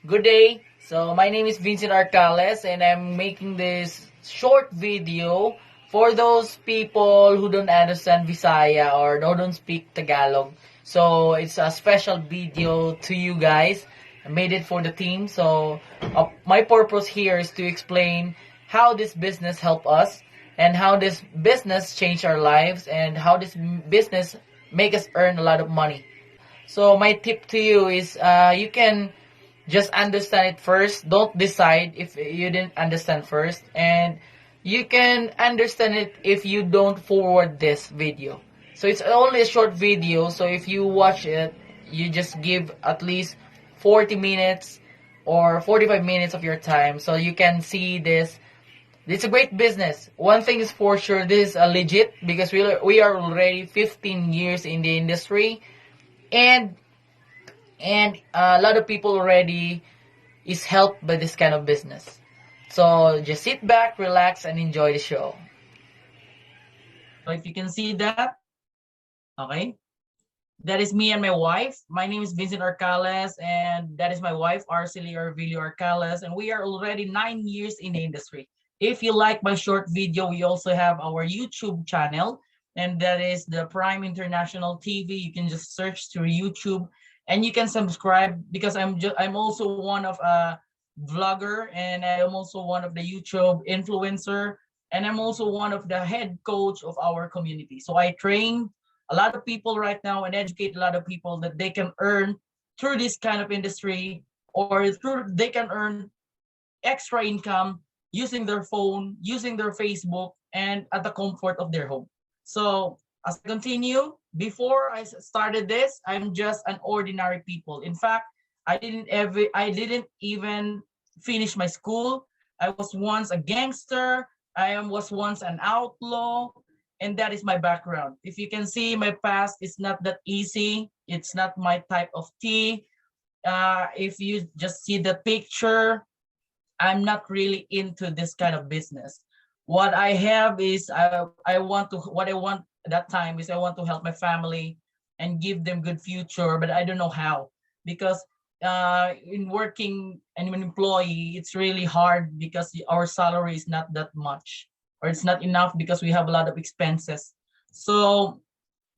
Good day. So my name is Vincent Arcales and I'm making this short video for those people who don't understand Visaya or who don't speak Tagalog. So it's a special video to you guys. I made it for the team. So my purpose here is to explain how this business help us and how this business change our lives and how this business make us earn a lot of money. So my tip to you is you can just understand it first. Don't decide if you didn't understand first. And you can understand it if you don't forward this video. So it's only a short video. So if you watch it, you just give at least 40 minutes or 45 minutes of your time so you can see this. It's a great business. One thing is for sure, this is legit because we are already 15 years in the industry, and a lot of people already is helped by this kind of business. So just sit back, relax, and enjoy the show. So if you can see that, okay, that is me and my wife. My name is Vincent Arcales, and that is my wife, Arcely Arvilio Arcales, and we are already 9 years in the industry. If you like my short video, we also have our YouTube channel, and that is the Prime International TV. You can just search through YouTube, and you can subscribe because I'm also one of a vlogger, and I'm also one of the YouTube influencer, and I'm also one of the head coach of our community. So I train a lot of people right now and educate a lot of people that they can earn through this kind of industry, or through they can earn extra income using their phone, using their Facebook, and at the comfort of their home. So as I continue, before I started this, I'm just an ordinary people. In fact, I didn't even finish my school. I was once a gangster. Was once an outlaw, and that is my background. If you can see my past, it's not that easy. It's not my type of tea. If you just see the picture, I'm not really into this kind of business. What I have is what I want at that time is I want to help my family and give them good future, but I don't know how, because in working and an employee, it's really hard because our salary is not that much, or it's not enough because we have a lot of expenses. So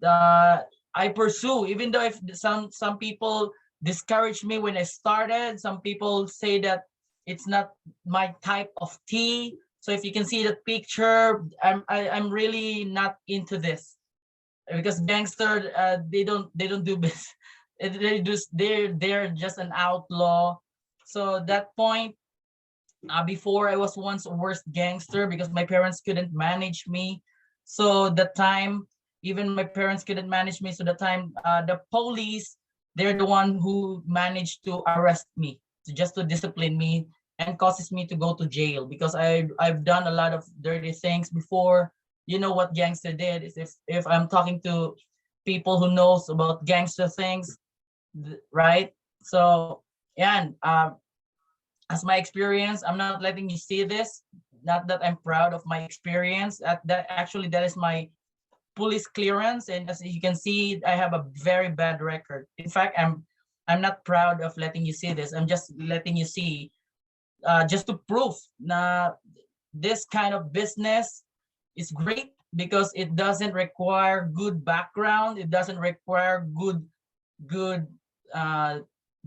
I pursue, even though if some people discourage me when I started, some people say that it's not my type of tea. So if you can see that picture, I'm really not into this, because gangster they don't do business. They're just an outlaw. So that point, before I was once a worst gangster because my parents couldn't manage me. So that time, even my parents couldn't manage me. So the time, the police, they're the one who managed to arrest me, just to discipline me and causes me to go to jail because I've done a lot of dirty things before. You know what gangster did is, if I'm talking to people who knows about gangster things, right? So, and as my experience, I'm not letting you see this. Not that I'm proud of my experience. That actually that is my police clearance, and as you can see, I have a very bad record. In fact, I'm not proud of letting you see this. I'm just letting you see, just to prove na this kind of business is great because it doesn't require good background. It doesn't require good uh,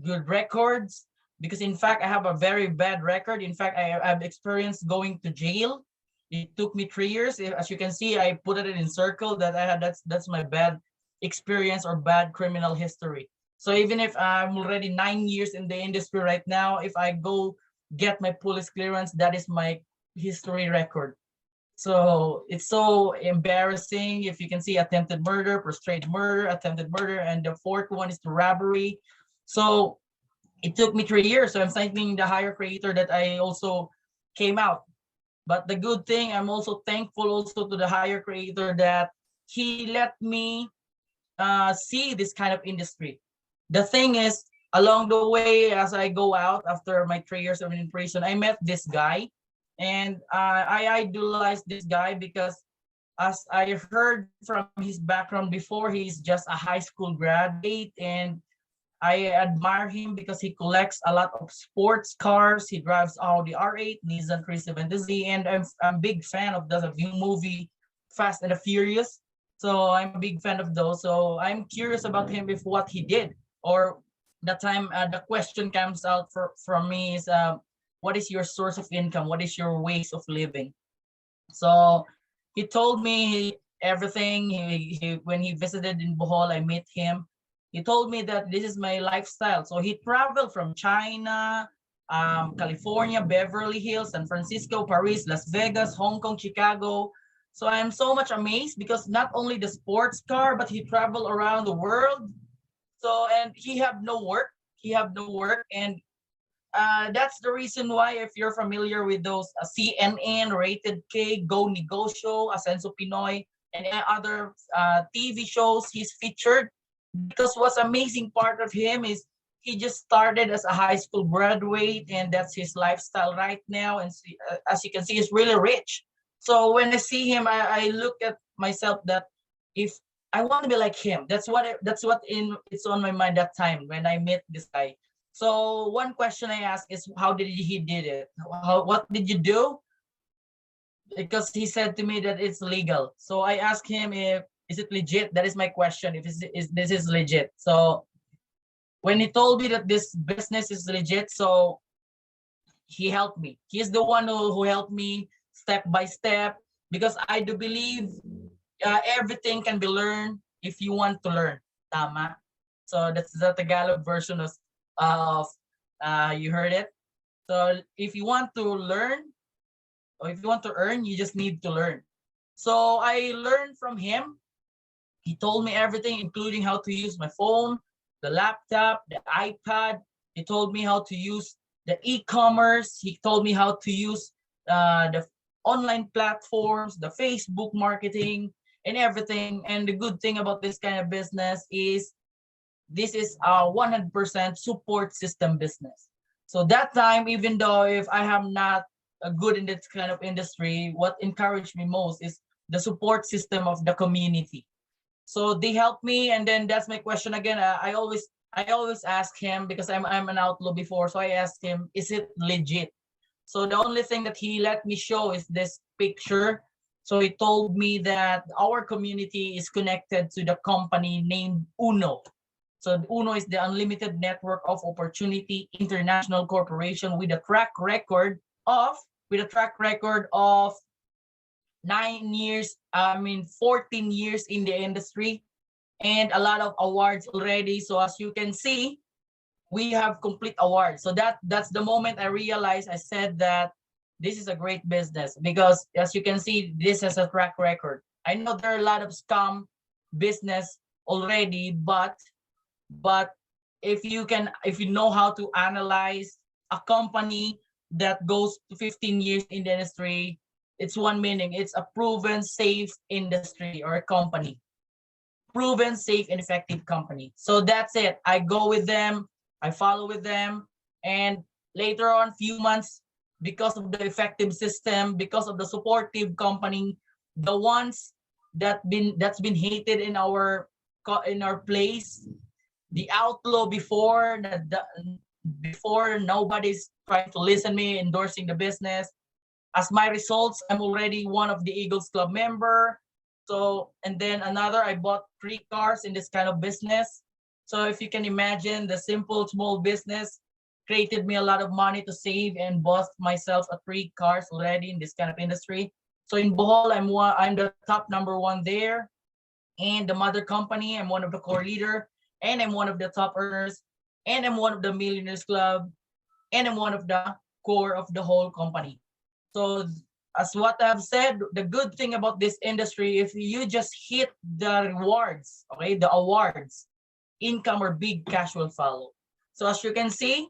good records, because in fact I have a very bad record. In fact, I've experienced going to jail. It took me 3 years. As you can see, I put it in circle that I had. That's my bad experience or bad criminal history. So even if I'm already 9 years in the industry right now, if I go get my police clearance, that is my history record. So it's so embarrassing. If you can see, attempted murder, prostrate murder, attempted murder, and the fourth one is the robbery. So it took me 3 years. So I'm thanking the higher creator that I also came out. But the good thing, I'm also thankful also to the higher creator that he let me see this kind of industry. The thing is, along the way, as I go out after my 3 years of in prison, I met this guy, and I idolized this guy because, as I heard from his background before, he's just a high school graduate, and I admire him because he collects a lot of sports cars. He drives Audi R8, Nissan 370Z, and I'm a big fan of the new movie Fast and the Furious. So I'm a big fan of those. So I'm curious about him if what he did, or the time the question comes out from me is, what is your source of income? What is your ways of living? So he told me everything. When he visited in Bohol, I met him. He told me that this is my lifestyle. So he traveled from China, California, Beverly Hills, San Francisco, Paris, Las Vegas, Hong Kong, Chicago. So I am so much amazed because not only the sports car, but he traveled around the world. So and he have no work. He have no work, and that's the reason why, if you're familiar with those CNN, Rated K, Go Negosyo, Ascenso Pinoy, and other TV shows he's featured. Because what's amazing part of him is he just started as a high school graduate, and that's his lifestyle right now. And as you can see, he's really rich. So when I see him, I look at myself that if I want to be like him, that's what in it's on my mind that time when I met this guy. So one question I ask is, how did he did it? What did you do? Because he said to me that it's legal. So I asked him if is it legit. That is my question. If is this is legit. So when he told me that this business is legit, so he helped me. He's the one who helped me step by step, because I do believe everything can be learned if you want to learn. Tama. So that's the Tagalog version of you heard it. So if you want to learn, or if you want to earn, you just need to learn. So I learned from him. He told me everything, including how to use my phone, the laptop, the iPad. He told me how to use the e-commerce. He told me how to use the online platforms, the Facebook marketing, and everything. And the good thing about this kind of business is this is a 100% support system business. So that time, even though if I am not good in this kind of industry, what encouraged me most is the support system of the community. So they help me, and then that's my question again. I always ask him, because I'm an outlaw before, so I asked him, is it legit? So the only thing that he let me show is this picture. So he told me that our community is connected to the company named Uno. So Uno is the Unlimited Network of Opportunity International Corporation with a track record of 9 years, 14 years in the industry, and a lot of awards already. So as you can see, we have complete awards. So that's the moment I realized, I said that this is a great business, because as you can see, this has a track record. I know there are a lot of scam business already, but if you know how to analyze a company that goes to 15 years in the industry, it's one meaning. It's a proven safe industry or a company. Proven safe and effective company. So that's it. I go with them, I follow with them, and later on, few months, because of the effective system, because of the supportive company, the ones that's been hated in our place, the outlaw before before nobody's trying to listen me, endorsing the business. As my results, I'm already one of the Eagles Club member. So, and then another, I bought 3 cars in this kind of business. So if you can imagine, the simple small business created me a lot of money to save, and bought myself a 3 cars already in this kind of industry. So in Bohol, I'm the top #1 there. And the mother company, I'm one of the core leader, and I'm one of the top earners, and I'm one of the Millionaires Club, and I'm one of the core of the whole company. So as what I've said, the good thing about this industry, if you just hit the rewards, okay, the awards, income or big cash will follow. So as you can see,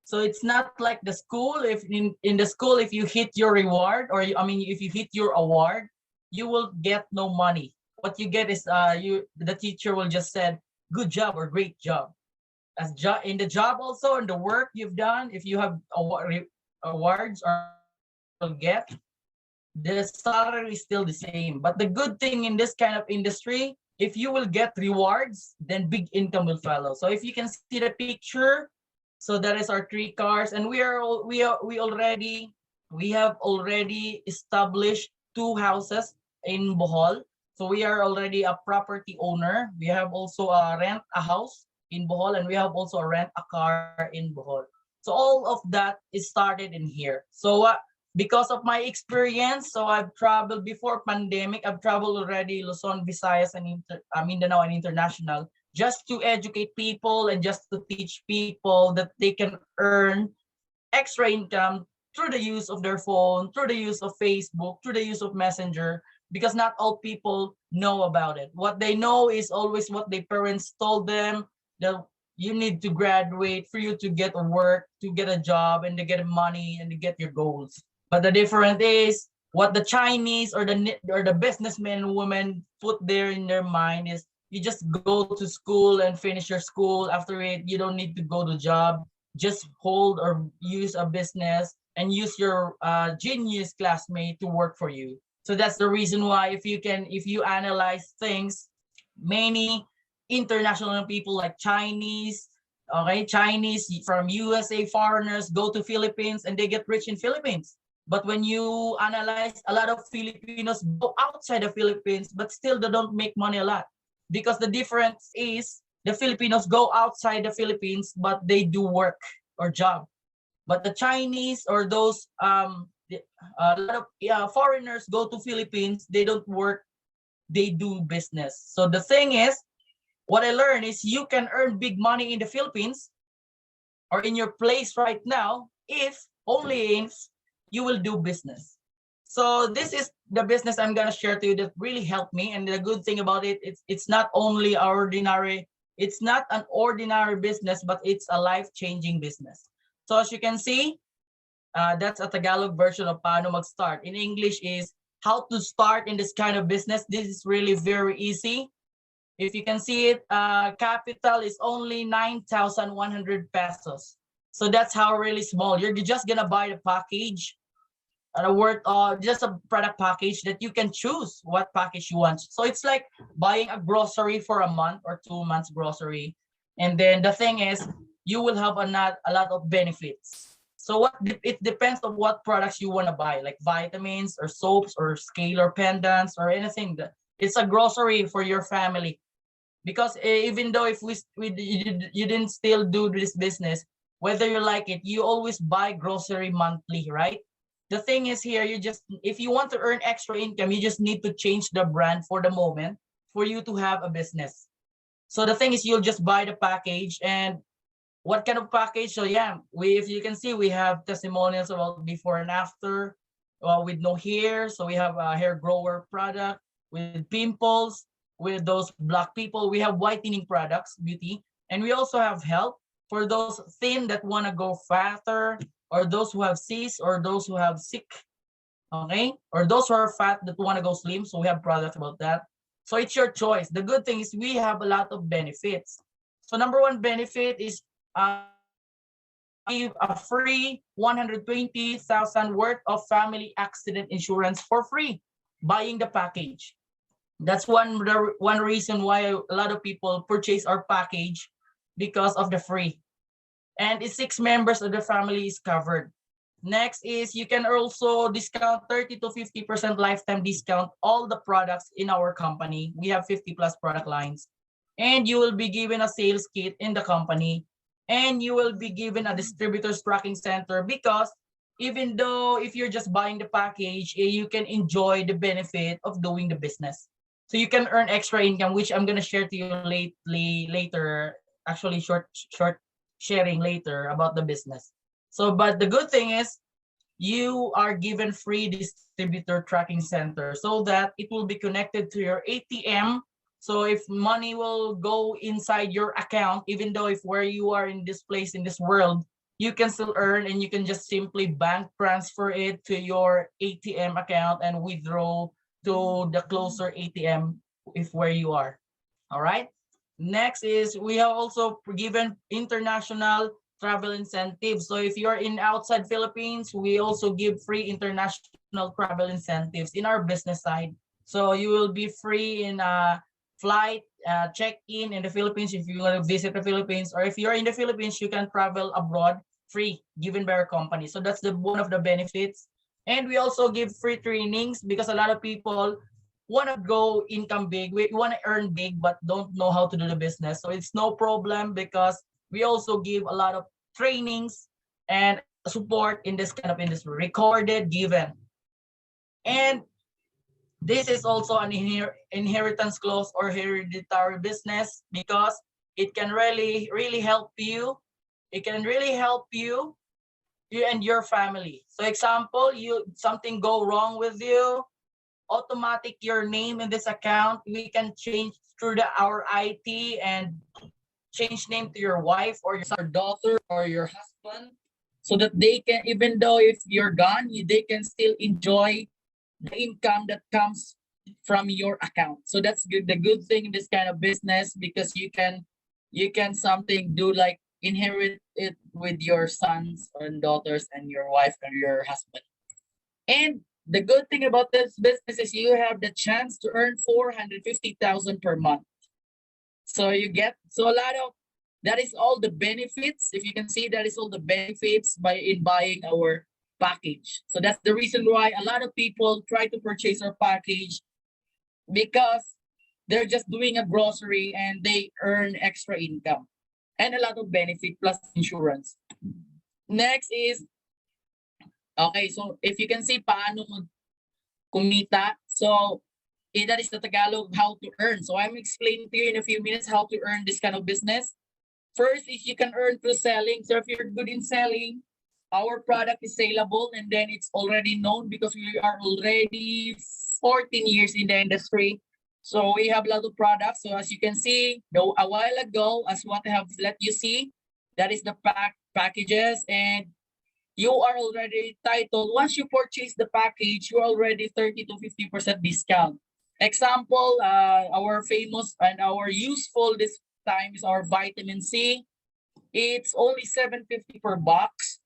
so it's not like the school. If in the school, if you hit your reward, or if you hit your award, you will get no money. What you get is the teacher will just said good job or great job. In the job also, in the work you've done, if you have awards or rewards that you will get, the salary is still the same. But the good thing in this kind of industry, if you will get rewards, then big income will follow. So if you can see the picture, so that is our 3 cars, and we have already established 2 houses in Bohol. So we are already a property owner. We have also rent a house in Bohol, and we have also rent a car in Bohol. So all of that is started in here. So because of my experience, so I've traveled before pandemic. I've traveled already Luzon, Visayas, and Mindanao and international, just to educate people and just to teach people that they can earn extra income through the use of their phone, through the use of Facebook, through the use of Messenger, because not all people know about it. What they know is always what their parents told them, that you need to graduate for you to get a work, to get a job, and to get money and to get your goals. But the difference is what the Chinese or the businessmen and women put there in their mind is you just go to school and finish your school. After it, you don't need to go to job. Just hold or use a business and use your genius classmate to work for you. So that's the reason why if you analyze things, many international people like Chinese, okay, Chinese from USA foreigners go to Philippines and they get rich in Philippines. But when you analyze, a lot of Filipinos go outside the Philippines, but still they don't make money a lot, because the difference is the Filipinos go outside the Philippines, but they do work or job. But the Chinese or those a lot of foreigners go to Philippines, they don't work, they do business. So the thing is, what I learned is you can earn big money in the Philippines or in your place right now if only if you will do business. So this is the business I'm gonna share to you that really helped me. And the good thing about it, it's not only ordinary, it's not an ordinary business, but it's a life-changing business. So as you can see, that's a Tagalog version of paano mag-start. In English is how to start in this kind of business. This is really very easy. If you can see it, capital is only 9,100 pesos. So that's how really small. You're just gonna buy the package, a word, just a product package that you can choose what package you want. So it's like buying a grocery for a month or 2 months grocery. And then the thing is, you will have a lot of benefits. So it depends on what products you want to buy, like vitamins or soaps or scalar pendants or anything. It's a grocery for your family. Because even though if you didn't still do this business, whether you like it, you always buy grocery monthly, right? The thing is here, if you want to earn extra income, you just need to change the brand for the moment for you to have a business. So the thing is, you'll just buy the package. And what kind of package? So yeah, if you can see, we have testimonials about before and after, with no hair. So we have a hair grower product with pimples, with those black people. We have whitening products, beauty, and we also have health for those thin that want to go fatter, or those who have cysts, or those who have sick, okay, or those who are fat that want to go slim. So we have products about that. So it's your choice. The good thing is we have a lot of benefits. So number one benefit is we give a free 120,000 worth of family accident insurance for free, buying the package. That's one reason why a lot of people purchase our package, because of the free. And it's 6 members of the family is covered. Next is you can also discount 30 to 50% lifetime discount all the products in our company. We have 50 plus product lines. And you will be given a sales kit in the company. And you will be given a distributor's tracking center, because even though if you're just buying the package, you can enjoy the benefit of doing the business. So you can earn extra income, which I'm gonna share to you later. Actually, short sharing later about the business. So, but the good thing is you are given free distributor tracking center so that it will be connected to your ATM. So if money will go inside your account, even though if where you are in this place in this world, you can still earn, and you can just simply bank transfer it to your ATM account and withdraw to the closer ATM if where you are. All right. Next is we have also given international travel incentives. So if you're in outside Philippines, we also give free international travel incentives in our business side. So you will be free in flight, check-in in the Philippines if you want to visit the Philippines, or if you're in the Philippines, you can travel abroad free, given by our company. So that's the one of the benefits. And we also give free trainings because a lot of people want to go income big. We want to earn big, but don't know how to do the business. So it's no problem because we also give a lot of trainings and support in this kind of industry, recorded, given. And this is also an inheritance clause or hereditary business because it can really help you. It can really help you and your family. So example, you something go wrong with you, automatic your name in this account, we can change through our IT and change name to your wife or your daughter or your husband, so that they can, even though if you're gone, they can still enjoy the income that comes from your account. So that's good. The good thing in this kind of business, because you can something do like inherit it with your sons and daughters and your wife and your husband. And the good thing about this business is you have the chance to earn 450,000 per month. So you get, so a lot of, that is all the benefits. If you can see, that is all the benefits in buying our package. So that's the reason why a lot of people try to purchase our package, because they're just doing a grocery and they earn extra income and a lot of benefit plus insurance. Next is, okay, so if you can see paano kumita, so that is the Tagalog how to earn. So I'm explaining to you in a few minutes how to earn this kind of business. First is you can earn through selling. So if you're good in selling, our product is saleable, and then it's already known because we are already 14 years in the industry. So we have a lot of products. So as you can see, a while ago, as what I have let you see, that is the packages, and you are already entitled. Once you purchase the package, you're already 30 to 50% discount. Example, our famous and our useful this time is our vitamin C. It's only 750 per box,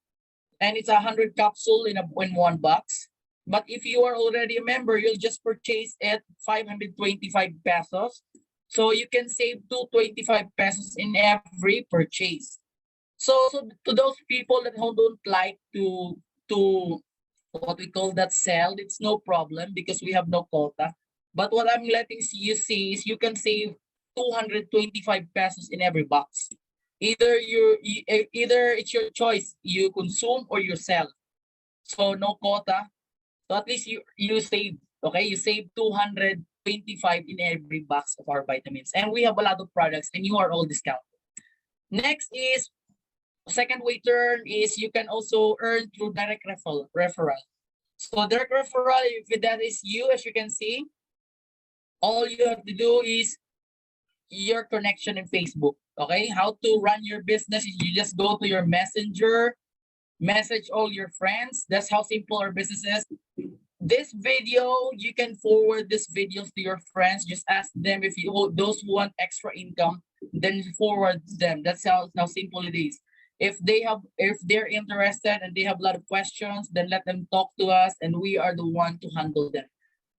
and it's 100 capsule in one box. But if you are already a member, you'll just purchase at 525 pesos. So you can save 225 pesos in every purchase. So to those people that don't like to what we call that sell, it's no problem because we have no quota. But what I'm letting you see is you can save 225 pesos in every box. Either either it's your choice, you consume or you sell. So no quota. So at least you save, okay? You save 225 in every box of our vitamins. And we have a lot of products and you are all discounted. Next is, second way to earn is you can also earn through direct referral. So direct referral, if that is you, as you can see, all you have to do is your connection in Facebook. Okay, how to run your business is you just go to your messenger, message all your friends. That's how simple our business is. This video, you can forward this videos to your friends. Just ask them if those who want extra income, then forward them. That's how simple it is. If they're interested and they have a lot of questions, then let them talk to us and we are the one to handle them.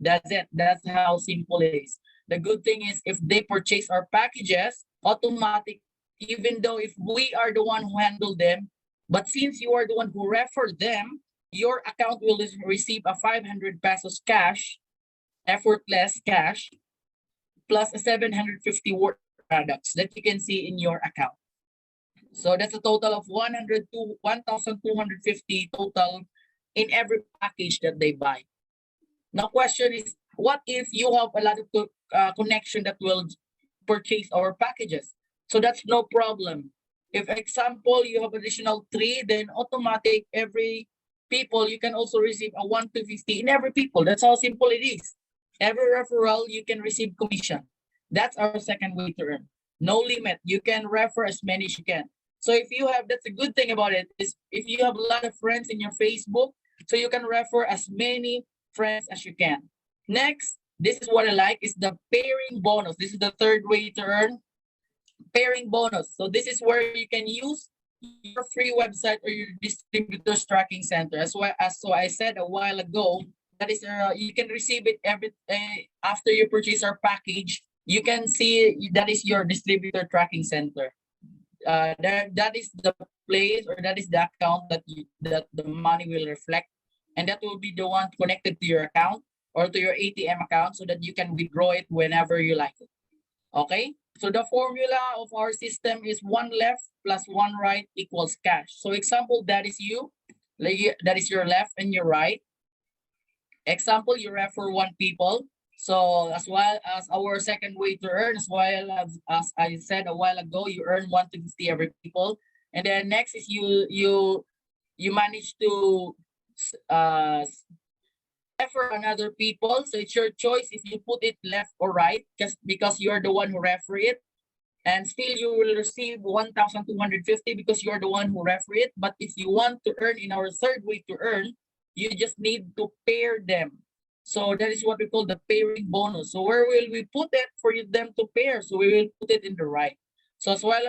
That's it. That's how simple it is. The good thing is if they purchase our packages, automatic, even though if we are the one who handle them, but since you are the one who referred them, your account will receive a 500 pesos cash, effortless cash, plus a 750 worth products that you can see in your account. So that's a total of 1,250 total in every package that they buy. Now question is, what if you have a lot of connection that will purchase our packages? So that's no problem. If example, you have additional 3, then automatic every people, you can also receive a 1 to 50 in every people. That's how simple it is. Every referral, you can receive commission. That's our second way to earn. No limit. You can refer as many as you can. So if you have, that's a good thing about it, is if you have a lot of friends in your Facebook, so you can refer as many friends as you can. Next, this is what I like, is the pairing bonus. This is the third way to earn. Pairing bonus. So this is where you can use your free website or your distributor's tracking center. As I said a while ago, that is you can receive it every after you purchase our package. you can see that is your distributor tracking center. That is the place, or that is the account that that the money will reflect, and that will be the one connected to your account or to your ATM account, so that you can withdraw it whenever you like it. Okay, so the formula of our system is one left plus one right equals cash. So example, that is you, like that is your left and your right. Example, you refer one people. So as well as our second way to earn, as I said a while ago, you earn 1 to 50 every people. And then next is you manage to uh refer another people. So it's your choice if you put it left or right, just because you're the one who refer it. And still you will receive 1,250 because you're the one who refer it. But if you want to earn in our third way to earn, you just need to pair them. So that is what we call the pairing bonus. So where will we put it for them to pair? So we will put it in the right. So as well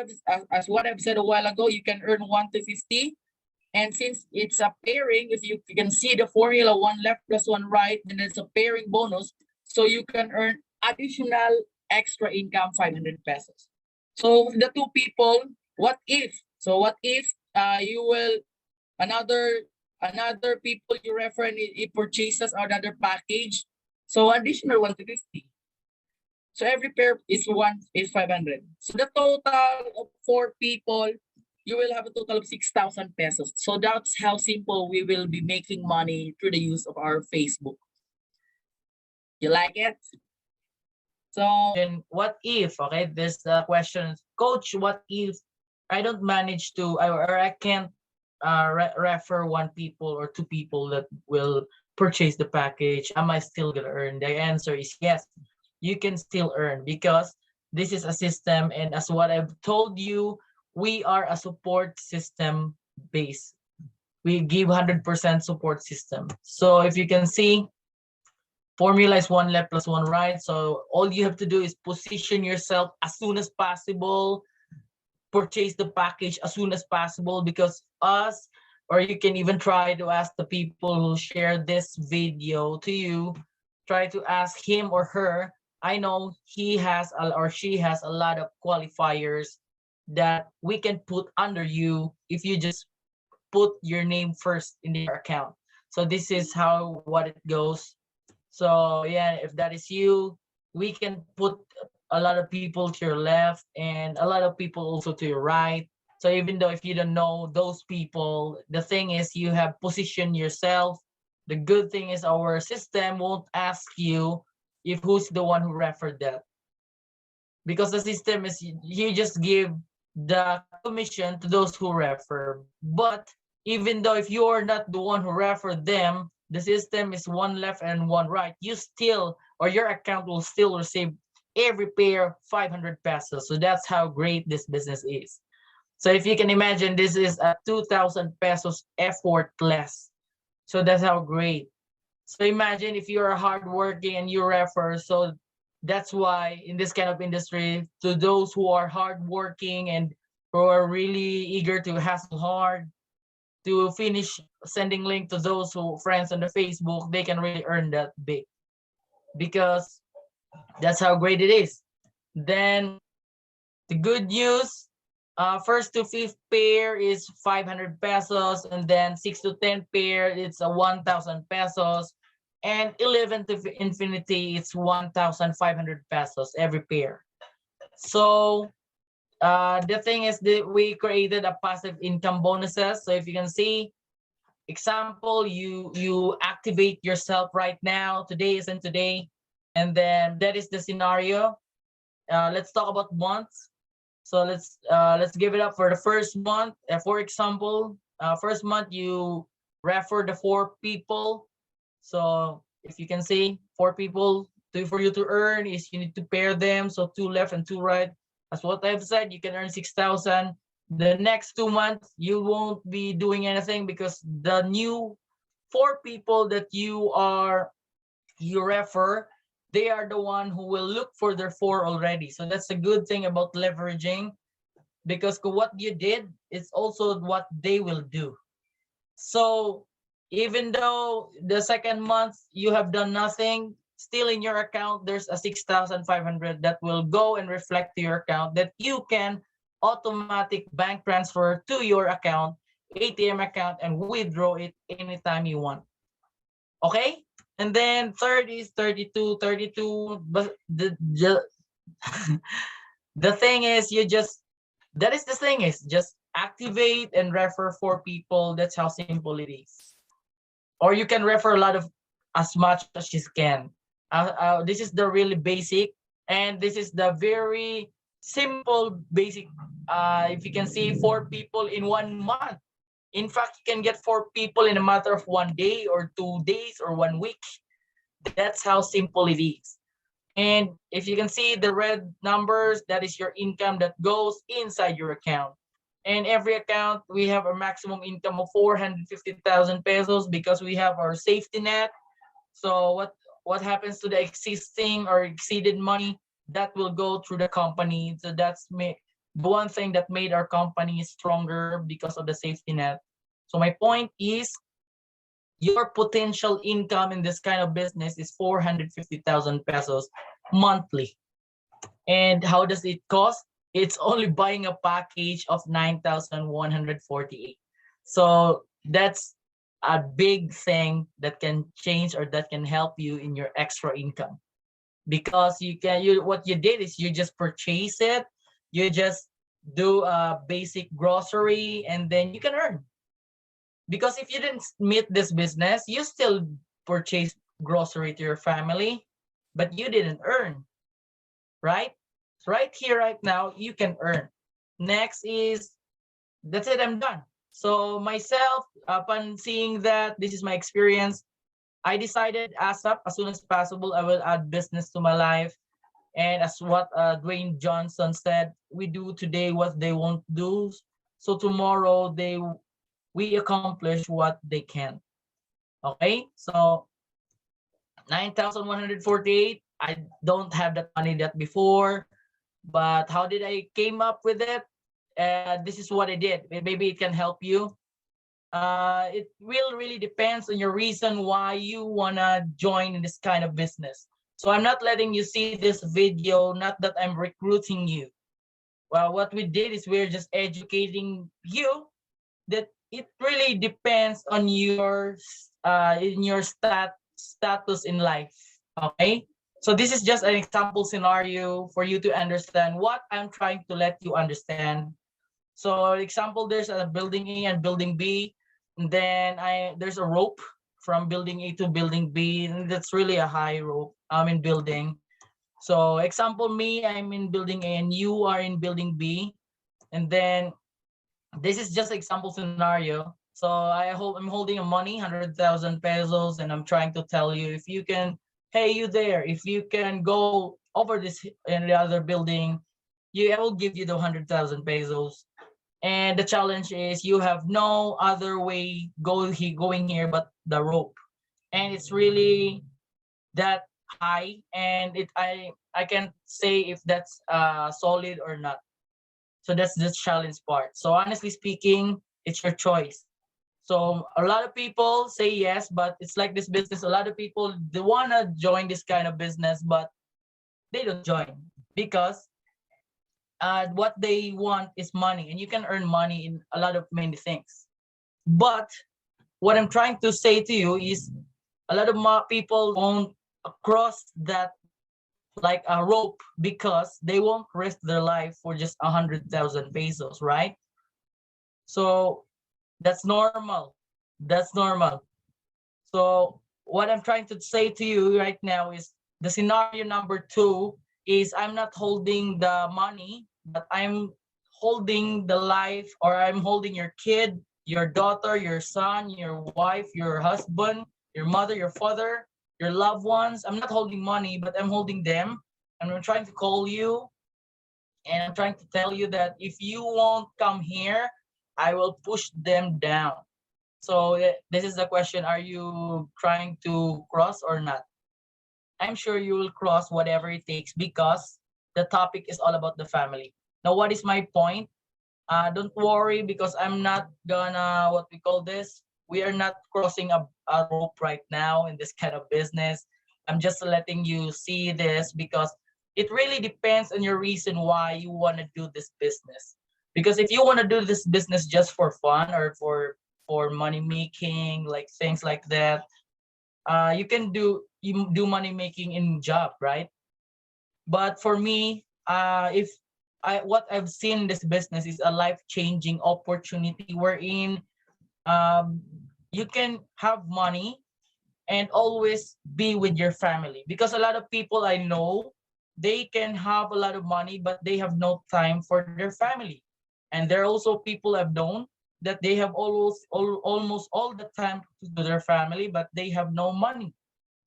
as what I've said a while ago, you can earn 1 to 50. And since it's a pairing, if you can see the formula, one left plus one right, and it's a pairing bonus, so you can earn additional extra income, 500 pesos. So the two people, what if? So what if you will another people you refer and it purchases another package, so additional 1 to 50. So every pair is 500. So the total of 4 people, you will have a total of 6,000 pesos. So that's how simple we will be making money through the use of our Facebook. You like it? So then what if, okay, this question, coach, what if I don't manage to, or I can't refer one people or two people that will purchase the package? Am I still gonna earn? The answer is yes, you can still earn, because this is a system, and as what I've told you, we are a support system base. We give 100% support system. So if you can see, formula is one left plus one right. So all you have to do is position yourself as soon as possible, purchase the package as soon as possible, because us, or you can even try to ask the people who share this video to you, try to ask him or her. I know he has or she has a lot of qualifiers that we can put under you if you just put your name first in their account. So this is how what it goes. So yeah, if that is you, we can put a lot of people to your left and a lot of people also to your right. So even though if you don't know those people, the thing is you have positioned yourself. The good thing is our system won't ask you if who's the one who referred that, because the system is you just give the commission to those who refer. But even though if you're not the one who referred them, the system is one left and one right, you still, or your account will still receive every pair 500 pesos. So that's how great this business is. So if you can imagine, this is a 2,000 pesos effortless. So that's how great. So imagine if you're hardworking and you refer. So that's why in this kind of industry, to those who are hardworking and who are really eager to hustle hard to finish sending link to those who friends on the Facebook, they can really earn that big, because that's how great it is. Then the good news, first to fifth pair is 500 pesos, and then 6 to 10 pair, it's a 1,000 pesos, and 11 to infinity, it's 1,500 pesos every pair. So the thing is that we created a passive income bonuses. So if you can see, example, you activate yourself right now, today isn't today, and then that is the scenario. Let's talk about months. So let's give it up for the first month. For example, first month you refer the 4 people. So if you can see, 4 people for you to earn is you need to pair them. So 2 left and 2 right. As what I've said, you can earn 6,000. The next 2 months you won't be doing anything, because the new 4 people that you refer, they are the one who will look for their 4 already. So that's a good thing about leveraging, because what you did is also what they will do. So even though the second month you have done nothing, still in your account, there's a 6,500 that will go and reflect to your account that you can automatic bank transfer to your account, ATM account, and withdraw it anytime you want. Okay? And then third is 32. But the thing is, just activate and refer 4 people. That's how simple it is. Or you can refer a lot of, as much as you can. This is the really basic, and this is the very simple basic. If you can see 4 people in 1 month, in fact, you can get 4 people in a matter of 1 day or 2 days or 1 week. That's how simple it is. And if you can see the red numbers, that is your income that goes inside your account. And every account, we have a maximum income of 450,000 pesos because we have our safety net. So what happens to the existing or exceeded money, that will go through the company. So that's the one thing that made our company stronger, because of the safety net. So my point is, your potential income in this kind of business is 450,000 pesos monthly. And how does it cost? It's only buying a package of 9,148. So that's a big thing that can change, or that can help you in your extra income. Because what you did is you just purchase it, you just do a basic grocery, and then you can earn. Because if you didn't meet this business, you still purchase grocery to your family, but you didn't earn, right? Right here, right now, you can earn. Next is, that's it, I'm done. So myself, upon seeing that this is my experience, I decided as soon as possible, I will add business to my life. And as what Dwayne Johnson said, we do today what they won't do, so tomorrow we accomplish what they can. Okay, so 9,148. I don't have that money that before, but how did I came up with it? This is what I did. Maybe it can help you. It will really depends on your reason why you wanna join in this kind of business. So I'm not letting you see this video, not that I'm recruiting you. Well, what we did is we're just educating you that it really depends on your in your status in life. Okay, so this is just an example scenario for you to understand what I'm trying to let you understand. So example, there's a building A and building B, and then there's a rope from building A to building B, and that's really a high rope. I'm in building. So example, me, I'm in building A and you are in building B, and then this is just example scenario. So I'm holding a money, 100,000 pesos, and I'm trying to tell you, if you can, hey, you there, if you can go over this in the other building, I will give you the 100,000 pesos. And the challenge is you have no other way going here but the rope, and it's really that high, and I can't say if that's solid or not. So that's the challenge part. So honestly speaking, it's your choice. So a lot of people say yes, but it's like this business. A lot of people, they wanna join this kind of business, but they don't join because what they want is money, and you can earn money in a lot of many things. But what I'm trying to say to you is, a lot of people won't cross that like a rope because they won't risk their life for just 100,000 pesos, right? So that's normal. That's normal. So what I'm trying to say to you right now is, the scenario number 2 is, I'm not holding the money, but I'm holding the life, or I'm holding your kid, your daughter, your son, your wife, your husband, your mother, your father, your loved ones. I'm not holding money, but I'm holding them. And I'm trying to call you, and I'm trying to tell you that if you won't come here, I will push them down. So this is the question: are you trying to cross or not? I'm sure you will cross whatever it takes, because the topic is all about the family. Now, what is my point? Don't worry, because I'm not gonna, what we call this, we are not crossing a rope right now in this kind of business. I'm just letting you see this because it really depends on your reason why you want to do this business. Because if you want to do this business just for fun or for money making, like things like that, you can do money making in job, right? But for me, if I what I've seen in this business is a life changing opportunity wherein um, you can have money and always be with your family, because a lot of people I know, they can have a lot of money but they have no time for their family. And there are also people I've known that they have almost all the time to their family but they have no money.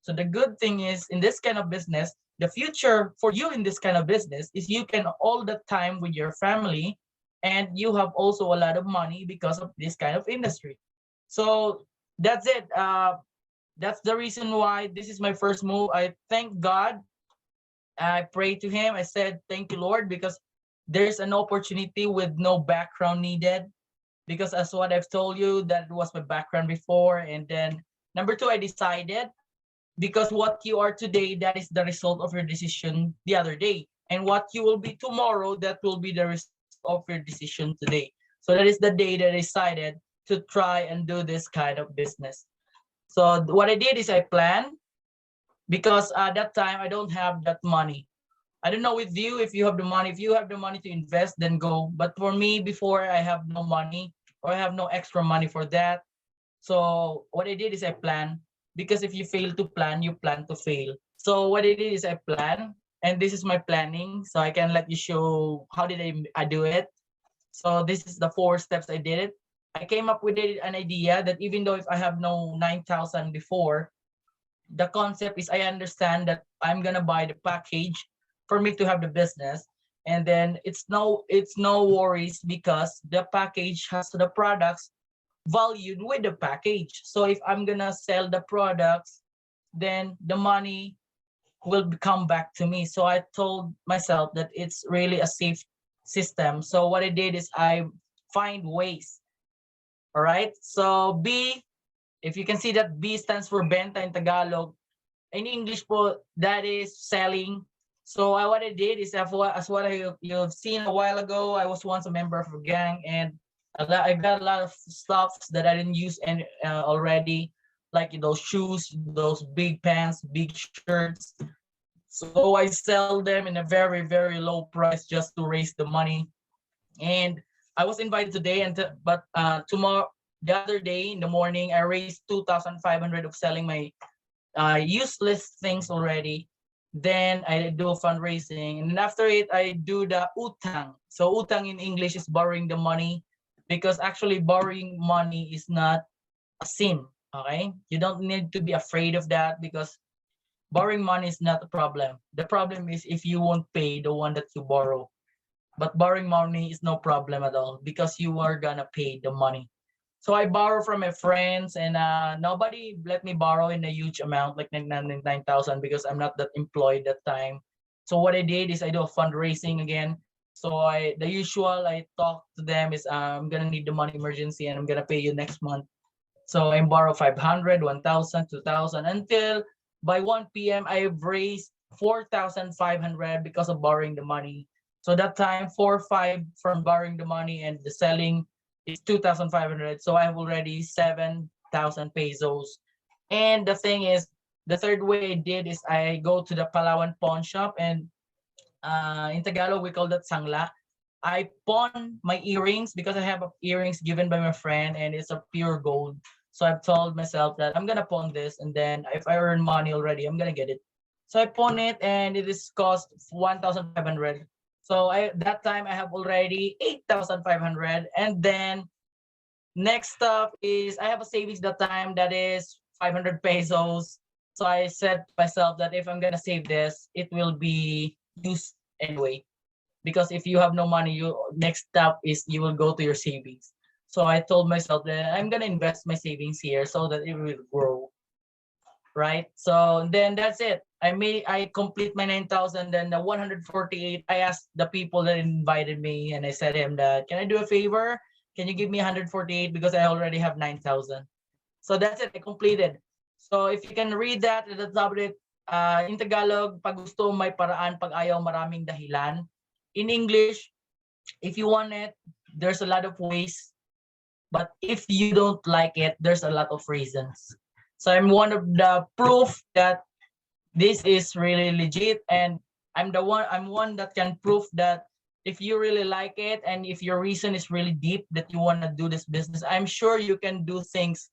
So the good thing is in this kind of business, the future for you in this kind of business is you can all the time with your family, and you have also a lot of money because of this kind of industry. So that's it. That's the reason why this is my first move. I thank God. I prayed to Him. I said, "Thank you, Lord," because there's an opportunity with no background needed. Because as what I've told you, that was my background before. And then number two, I decided, because what you are today, that is the result of your decision the other day, and what you will be tomorrow, that will be the result of your decision today. So that is the day that I decided to try and do this kind of business. So what I did is I planned, because at that time I don't have that money. I don't know with you, if you have the money. If you have the money to invest, then go. But for me, before, I have no money, or I have no extra money for that. So what I did is I plan, because if you fail to plan, you plan to fail. So what I did is I plan, and this is my planning. So I can let you show how did I do it. So this is the 4 steps I did it. I came up with an idea that even though if I have no 9,000 before, the concept is I understand that I'm gonna buy the package for me to have the business, and then it's no worries, because the package has the products valued with the package. So if I'm gonna sell the products, then the money will come back to me. So I told myself that it's really a safe system. So what I did is I find ways. All right. So B, if you can see that B stands for benta in Tagalog. In English po, that is selling. So what I did is, as what you've seen a while ago, I was once a member of a gang, and I got a lot of stuffs that I didn't use already, like those shoes, those big pants, big shirts. So I sell them in a very, very low price just to raise the money. And I was invited today, but tomorrow, the other day in the morning, I raised 2,500 of selling my useless things already. Then I do fundraising, and then after it, I do the utang. So utang in English is borrowing the money, because actually borrowing money is not a sin. Okay, you don't need to be afraid of that, because borrowing money is not a problem. The problem is if you won't pay the one that you borrow. But borrowing money is no problem at all, because you are gonna pay the money. So I borrow from my friends, and nobody let me borrow in a huge amount, like 9,000, because I'm not that employed that time. So what I did is I do a fundraising again. So the usual I talk to them is, I'm gonna need the money emergency, and I'm gonna pay you next month. So I borrow 500, 1,000, 2,000, until by 1 p.m. I've raised 4,500 because of borrowing the money. So that time, 4,500 from borrowing the money, and the selling is 2,500. So I have already 7,000 pesos. And the thing is, the third way I did is I go to the Palawan pawn shop, and in Tagalog we call that sangla. I pawn my earrings, because I have earrings given by my friend, and it's a pure gold. So I've told myself that I'm gonna pawn this, and then if I earn money already, I'm gonna get it. So I pawn it, and it is cost 1,500. So that time I have already 8,500, and then next stuff is I have a savings that time that is 500 pesos. So I said to myself that if I'm gonna save this, it will be used anyway, because if you have no money, you next step is you will go to your savings. So I told myself that I'm gonna invest my savings here so that it will grow, right? So then that's it. I complete my 9,000. Then the 148, I asked the people that invited me, and I said to him that, can I do a favor? Can you give me 148, because I already have 9,000. So that's it. I completed. So if you can read that at the top of it, In Tagalog, pag gusto may paraan, pag ayaw maraming dahilan. In English, if you want it, there's a lot of ways. But if you don't like it, there's a lot of reasons. So I'm one of the proof that this is really legit, and I'm one that can prove that if you really like it and if your reason is really deep that you want to do this business, I'm sure you can do things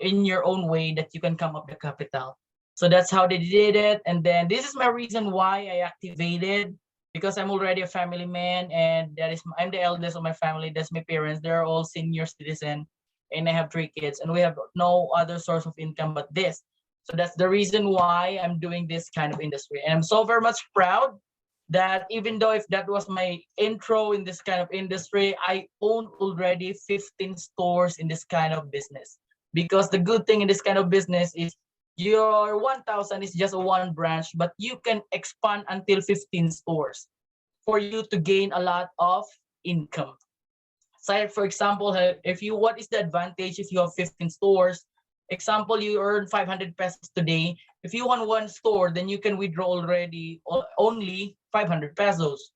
in your own way that you can come up the capital. So that's how they did it. And then this is my reason why I activated, because I'm already a family man, and I'm the eldest of my family. That's my parents. They're all senior citizen, and I have 3 kids, and we have no other source of income but this. So that's the reason why I'm doing this kind of industry. And I'm so very much proud that even though if that was my intro in this kind of industry, I own already 15 stores in this kind of business. Because the good thing in this kind of business is your 1,000 is just a one branch, but you can expand until 15 stores for you to gain a lot of income. So for example, what is the advantage if you have 15 stores? Example, you earn 500 pesos today. If you want one store, then you can withdraw already only 500 pesos.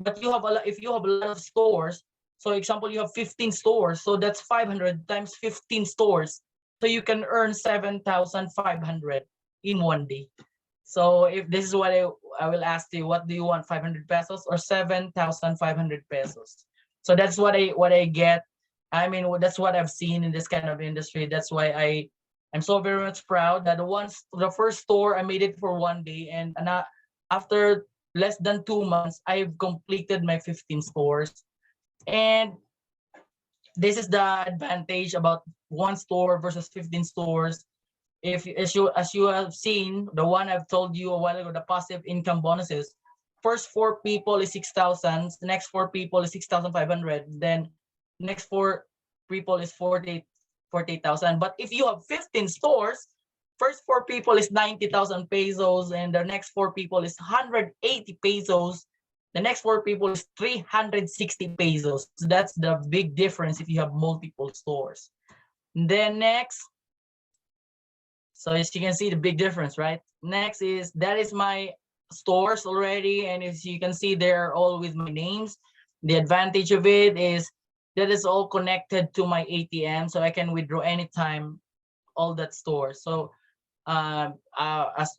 But if you have a lot of stores, so example, you have 15 stores, so that's 500 times 15 stores. So you can earn 7,500 in one day. So if this is what I will ask you, what do you want, 500 pesos or 7,500 pesos? So that's what I get. I mean, that's what I've seen in this kind of industry. That's why I'm so very much proud that the first store I made it for one day, and after less than 2 months, I've completed my 15 stores. And this is the advantage about one store versus 15 stores. If as you have seen, the one I've told you a while ago, the passive income bonuses, first 4 people is 6,000, the next 4 people is 6,500, then next 4 people is 48,000. But if you have 15 stores, first 4 people is 90,000 pesos, and the next 4 people is 180 pesos. The next 4 people is 360 pesos. So that's the big difference if you have multiple stores. And then next, so as you can see, the big difference, right? Next is, that is my stores already. And as you can see, they're all with my names. The advantage of it is that is all connected to my ATM, so I can withdraw anytime all that stores. So as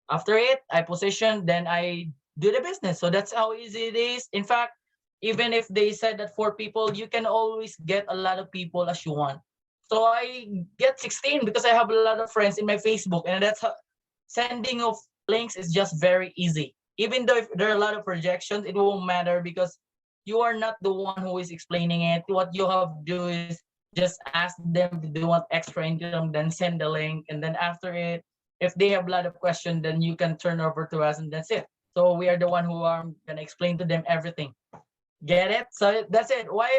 after it, I position, then I do the business. So that's how easy it is. In fact, even if they said that 4 people, you can always get a lot of people as you want. So I get 16 because I have a lot of friends in my Facebook, and that's how sending of links is just very easy. Even though if there are a lot of rejections, it won't matter because you are not the one who is explaining it. What you have to do is just ask them if they want extra income, then send the link, and then after it, if they have a lot of questions, then you can turn over to us, and that's it. So we are the one who are gonna explain to them everything. Get it? So that's it. Why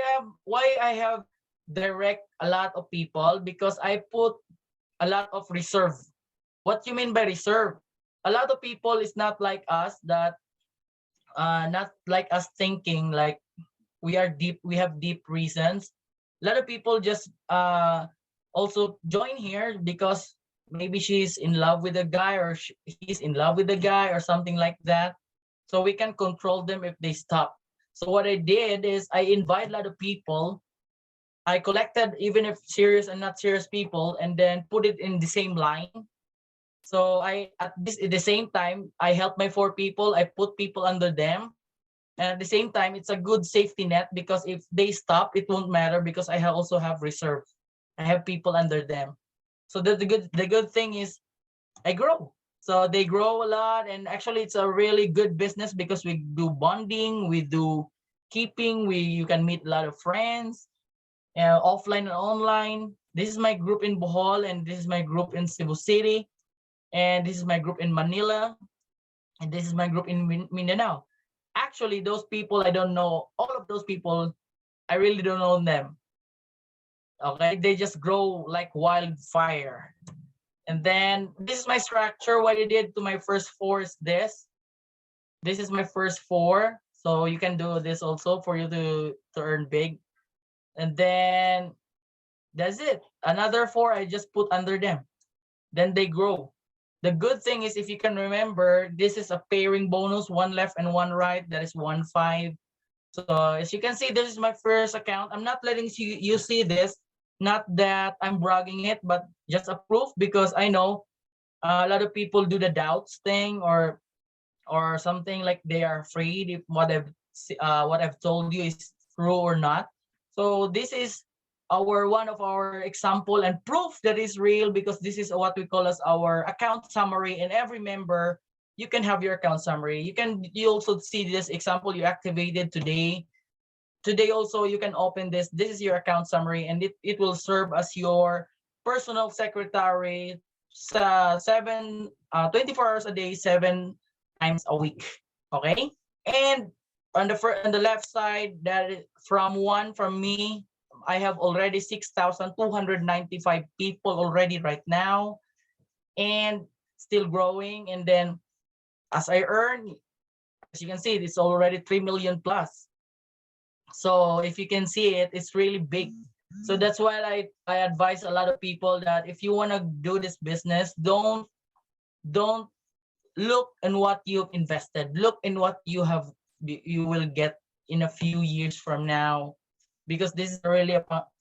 I have direct a lot of people? Because I put a lot of reserve. What you mean by reserve? A lot of people is not like us, that not like us thinking like we have deep reasons. A lot of people just also join here because maybe she's in love with a guy, or he's in love with a guy, or something like that. So we can control them if they stop. So what I did is I invite a lot of people. I collected even if serious and not serious people, and then put it in the same line. So at the same time, I help my 4 people. I put people under them, and at the same time, it's a good safety net because if they stop, it won't matter because I also have reserve. I have people under them. So the good thing is I grow. So they grow a lot, and actually it's a really good business because we do bonding, we do keeping, you can meet a lot of friends, offline and online. This is my group in Bohol, and this is my group in Cebu City, and this is my group in Manila, and this is my group in Mindanao. Actually, those people I don't know. All of those people, I really don't know them. Okay, they just grow like wildfire. And then this is my structure. What I did to my first 4 is this. This is my first 4. So you can do this also for you to earn big. And then that's it. Another 4 I just put under them. Then they grow. The good thing is, if you can remember, this is a pairing bonus, one left and one right. That is 1.5. So as you can see, this is my first account. I'm not letting you see this. Not that I'm bragging it, but just a proof, because I know a lot of people do the doubts thing, or something like they are afraid if what I've told you is true or not. So this is our one of our example and proof that is real, because this is what we call as our account summary. And every member, you can have your account summary. You also see this example you activated today. Today also you can open this. This is your account summary, and it will serve as your personal secretary, 24 hours a day, 7 times a week. Okay. And on the left side, that is from me, I have already 6,295 people already right now, and still growing. And then as I earn, as you can see, it's already 3 million plus. So if you can see it, it's really big. So that's why I advise a lot of people that if you want to do this business, don't look in what you've invested. Look in what you will get in a few years from now, because this is really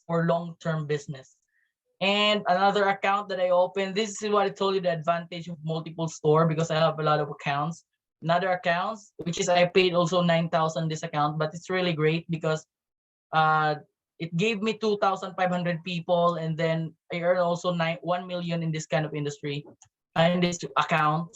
for long-term business. And another account that I opened, this is what I told you, the advantage of multiple store, because I have a lot of accounts. Another accounts, which is I paid also 9,000 this account, but it's really great because it gave me 2,500 people, and then I earn also 1 million in this kind of industry, in this account.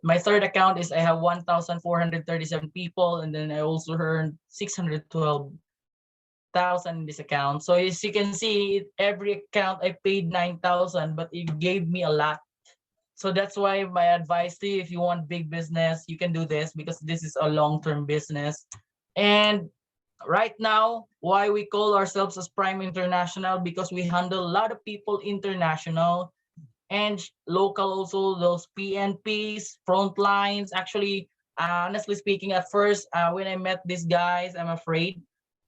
My third account is I have 1,437 people, and then I also earned 612,000 in this account. So as you can see, every account I paid 9,000, but it gave me a lot. So that's why my advice to you, if you want big business, you can do this, because this is a long-term business. And right now, why we call ourselves as Prime International, because we handle a lot of people international and local also, those PNPs, front lines. Actually, honestly speaking, at first, when I met these guys, I'm afraid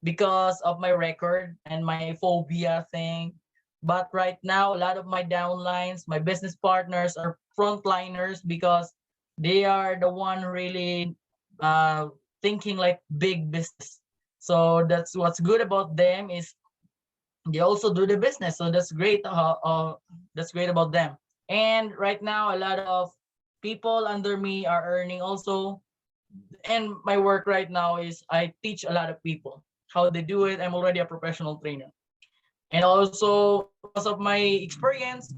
because of my record and my phobia thing. But right now, a lot of my downlines, my business partners are frontliners, because they are the one really thinking like big business. So that's what's good about them, is they also do the business. So that's great. That's great about them. And right now, a lot of people under me are earning also. And my work right now is I teach a lot of people how they do it. I'm already a professional trainer. And also, because of my experience,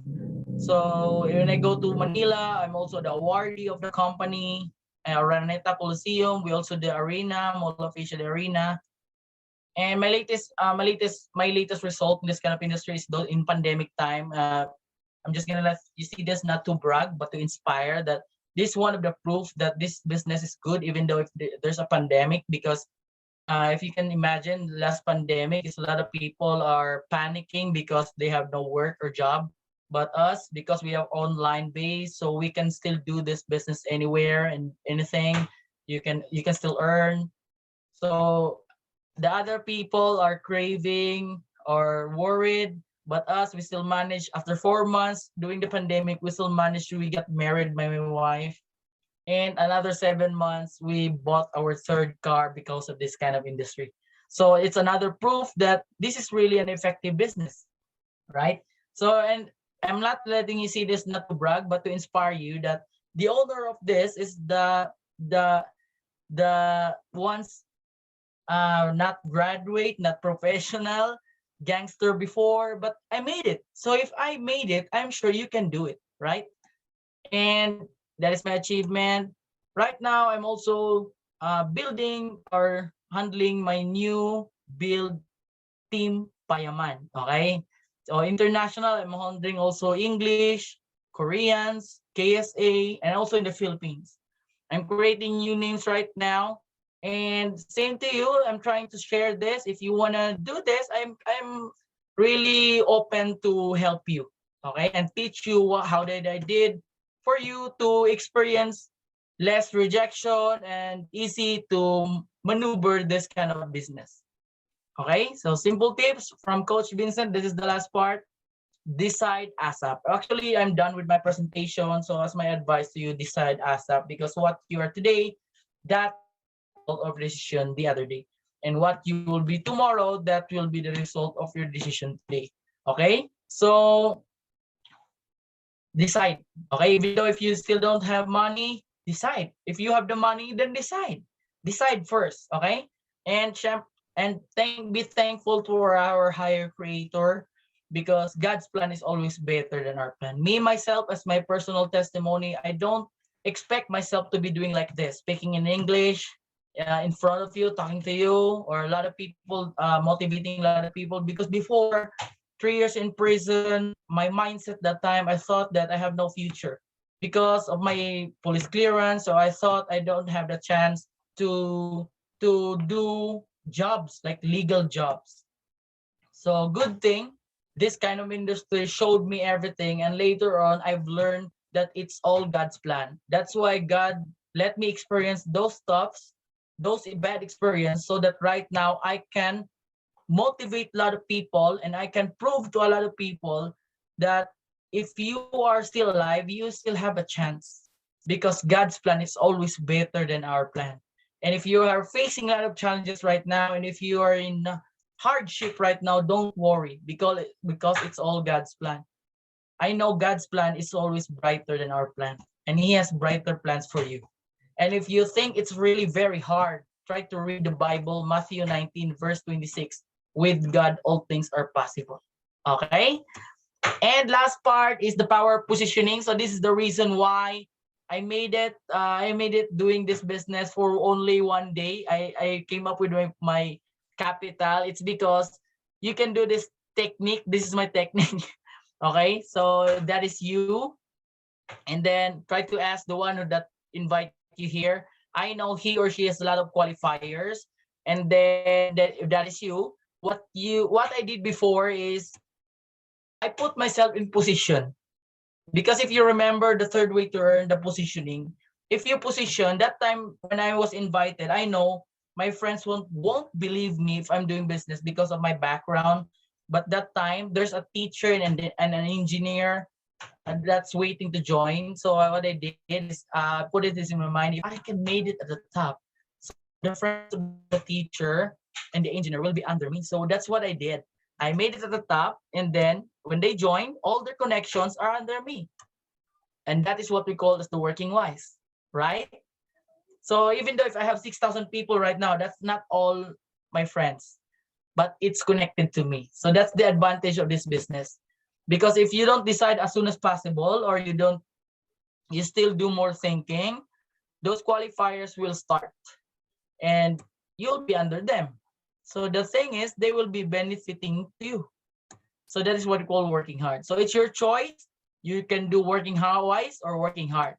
so when I go to Manila, I'm also the awardee of the company, Araneta Coliseum. We also the arena, Mall of Asia, the arena. And my latest result in this kind of industry is in pandemic time. I'm just gonna let you see this, not to brag, but to inspire that this is one of the proof that this business is good, even though if there's a pandemic. Because if you can imagine, last pandemic is a lot of people are panicking because they have no work or job. But us, because we have online base, so we can still do this business anywhere and anything. You can still earn. So the other people are craving or worried, but us, we still manage. After 4 months during the pandemic, we still managed. We got married, my wife, and another 7 months we bought our third car because of this kind of industry. So it's another proof that this is really an effective business, right? So, and I'm not letting you see this not to brag, but to inspire you that the owner of this is the ones not graduate, not professional, gangster before, but I made it. So if I made it, I'm sure you can do it, right? And that is my achievement. Right now, I'm also building or handling my new build team Payaman. Okay. So international, I'm handling also English, Koreans, KSA, and also in the Philippines. I'm creating new names right now. And same to you, I'm trying to share this. If you wanna do this, I'm really open to help you, okay, and teach you how did I did for you to experience less rejection and easy to maneuver this kind of business. Okay, so simple tips from Coach Vincent. This is the last part. decide ASAP. Actually, I'm done with my presentation. So as my advice to you, decide ASAP, because what you are today, that will be the result of decision the other day. And what you will be tomorrow, that will be the result of your decision today. Okay? So decide. Okay? Even though if you still don't have money, decide. If you have the money, then decide. Decide first. Okay? And be thankful to our higher creator, because God's plan is always better than our plan. Me, myself, as my personal testimony, I don't expect myself to be doing like this, speaking in English in front of you, talking to you, or a lot of people, motivating a lot of people. Because before 3 years in prison, my mindset that time, I thought that I have no future because of my police clearance. So I thought I don't have the chance to do jobs like legal jobs. So good thing this kind of industry showed me everything, and later on I've learned that it's all God's plan. That's why God let me experience those stuffs, those bad experience, so that right now I can motivate a lot of people, and I can prove to a lot of people that if you are still alive, you still have a chance, because God's plan is always better than our plan. And if you are facing a lot of challenges right now, and if you are in hardship right now, don't worry, because it's all God's plan. I know God's plan is always brighter than our plan, and He has brighter plans for you. And if you think it's really very hard, try to read the Bible, Matthew 19, verse 26. With God, all things are possible. Okay? And last part is the power of positioning. So this is the reason why I made it. I made it doing this business for only one day. I came up with my capital. It's because you can do this technique. This is my technique. Okay, so that is you. And then try to ask the one who that invite you here. I know he or she has a lot of qualifiers. And then if that is you, what I did before is I put myself in position. Because if you remember the third way to earn, the positioning, if you position, that time when I was invited, I know my friends won't believe me if I'm doing business because of my background. But that time there's a teacher and an engineer that's waiting to join. So what I did is put it in my mind, if I can made it at the top, so the friends of the teacher and the engineer will be under me. So that's what I did. I made it at the top, and then when they join, all their connections are under me. And that is what we call as the working wise, right? So even though if I have 6,000 people right now, that's not all my friends, but it's connected to me. So that's the advantage of this business. Because if you don't decide as soon as possible, or you still do more thinking, those qualifiers will start and you'll be under them. So the thing is, they will be benefiting to you. So that is what we call working hard. So it's your choice. You can do working hard wise or working hard.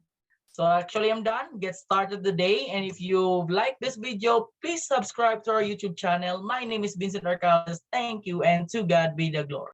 So actually I'm done. Get started the day. And if you like this video, please subscribe to our YouTube channel. My name is Vincent Arcales. Thank you, and to God be the glory.